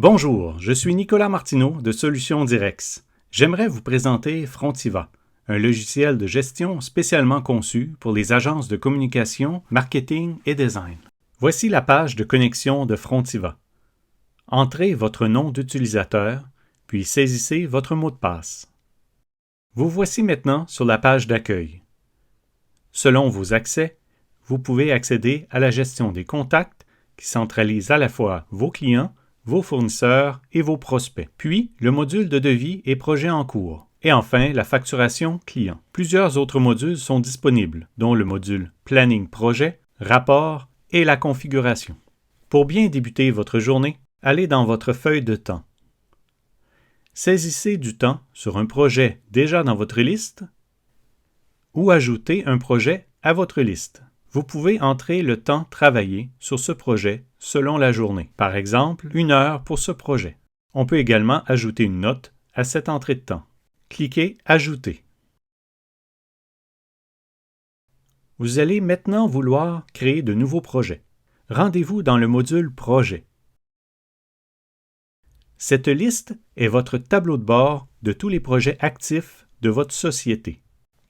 Bonjour, je suis Nicolas Martineau de Solutions Direx. J'aimerais vous présenter Frontiva, un logiciel de gestion spécialement conçu pour les agences de communication, marketing et design. Voici la page de connexion de Frontiva. Entrez votre nom d'utilisateur, puis saisissez votre mot de passe. Vous voici maintenant sur la page d'accueil. Selon vos accès, vous pouvez accéder à la gestion des contacts qui centralise à la fois vos clients, vos fournisseurs et vos prospects, puis le module de devis et projets en cours, et enfin la facturation client. Plusieurs autres modules sont disponibles, dont le module Planning Projet, Rapport et la configuration. Pour bien débuter votre journée, allez dans votre feuille de temps. Saisissez du temps sur un projet déjà dans votre liste ou ajoutez un projet à votre liste. Vous pouvez entrer le temps travaillé sur ce projet selon la journée. Par exemple, 1 heure pour ce projet. On peut également ajouter une note à cette entrée de temps. Cliquez « Ajouter ». Vous allez maintenant vouloir créer de nouveaux projets. Rendez-vous dans le module « Projet ». Cette liste est votre tableau de bord de tous les projets actifs de votre société.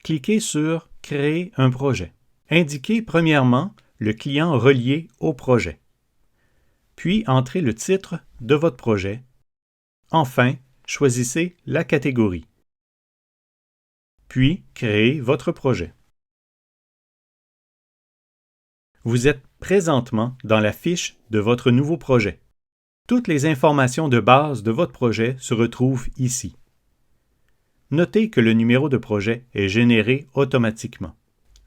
Cliquez sur « Créer un projet ». Indiquez premièrement le client relié au projet. Puis entrez le titre de votre projet. Enfin, choisissez la catégorie. Puis, créez votre projet. Vous êtes présentement dans la fiche de votre nouveau projet. Toutes les informations de base de votre projet se retrouvent ici. Notez que le numéro de projet est généré automatiquement.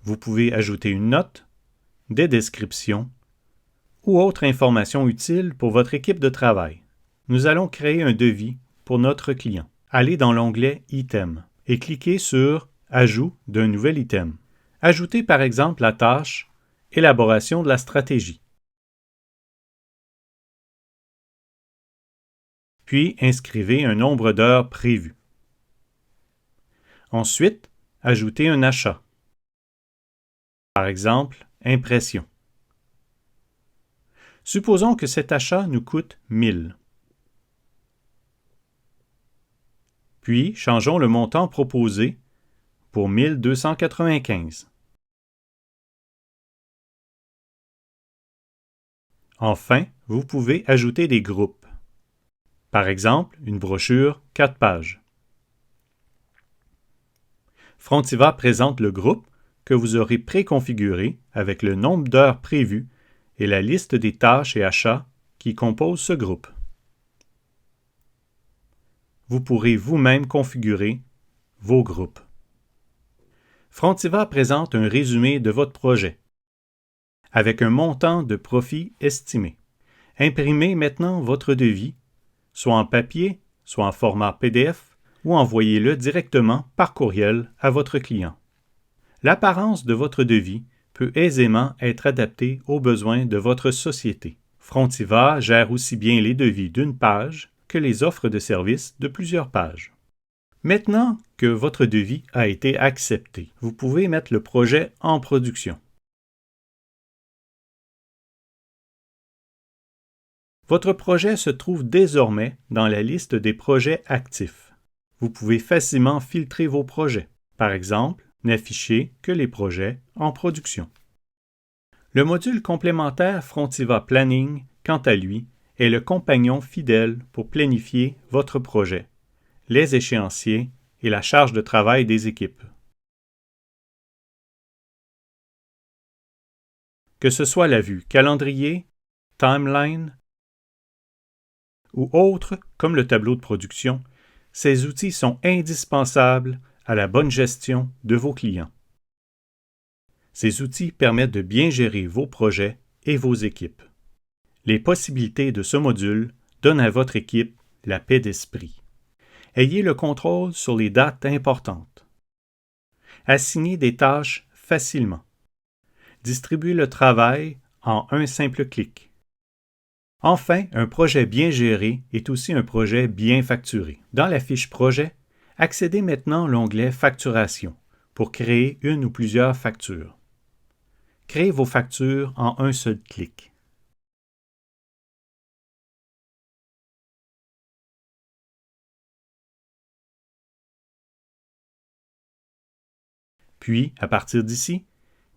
Vous pouvez ajouter une note, des descriptions ou autres informations utiles pour votre équipe de travail. Nous allons créer un devis pour notre client. Allez dans l'onglet « Item » et cliquez sur « Ajout d'un nouvel item ». Ajoutez par exemple la tâche « Élaboration de la stratégie ». Puis inscrivez un nombre d'heures prévu. Ensuite, ajoutez un achat. Par exemple, impression. Supposons que cet achat nous coûte 1000. Puis, changeons le montant proposé pour 1295. Enfin, vous pouvez ajouter des groupes. Par exemple, une brochure 4 pages. Frontiva présente le groupe que vous aurez préconfiguré avec le nombre d'heures prévues et la liste des tâches et achats qui composent ce groupe. Vous pourrez vous-même configurer vos groupes. Frontiva présente un résumé de votre projet avec un montant de profit estimé. Imprimez maintenant votre devis, soit en papier, soit en format PDF, ou envoyez-le directement par courriel à votre client. L'apparence de votre devis peut aisément être adaptée aux besoins de votre société. Frontiva gère aussi bien les devis d'une page que les offres de services de plusieurs pages. Maintenant que votre devis a été accepté, vous pouvez mettre le projet en production. Votre projet se trouve désormais dans la liste des projets actifs. Vous pouvez facilement filtrer vos projets. Par exemple, n'afficher que les projets en production. Le module complémentaire Frontiva Planning, quant à lui, est le compagnon fidèle pour planifier votre projet, les échéanciers et la charge de travail des équipes. Que ce soit la vue calendrier, timeline ou autre comme le tableau de production, ces outils sont indispensables à la bonne gestion de vos clients. Ces outils permettent de bien gérer vos projets et vos équipes. Les possibilités de ce module donnent à votre équipe la paix d'esprit. Ayez le contrôle sur les dates importantes. Assignez des tâches facilement. Distribuez le travail en un simple clic. Enfin, un projet bien géré est aussi un projet bien facturé. Dans la fiche Projet, accédez maintenant à l'onglet Facturation pour créer une ou plusieurs factures. Créez vos factures en un seul clic. Puis, à partir d'ici,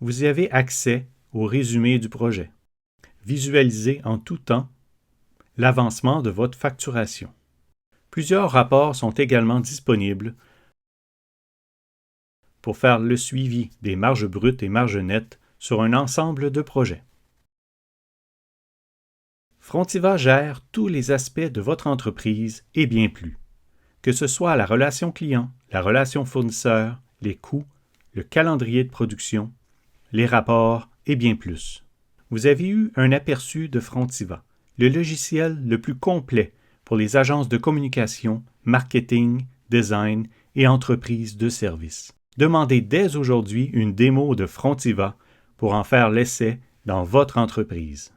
vous y avez accès au résumé du projet. Visualisez en tout temps l'avancement de votre facturation. Plusieurs rapports sont également disponibles pour faire le suivi des marges brutes et marges nettes sur un ensemble de projets. Frontiva gère tous les aspects de votre entreprise et bien plus, que ce soit la relation client, la relation fournisseur, les coûts, le calendrier de production, les rapports et bien plus. Vous avez eu un aperçu de Frontiva, le logiciel le plus complet pour les agences de communication, marketing, design et entreprises de services. Demandez dès aujourd'hui une démo de Frontiva pour en faire l'essai dans votre entreprise.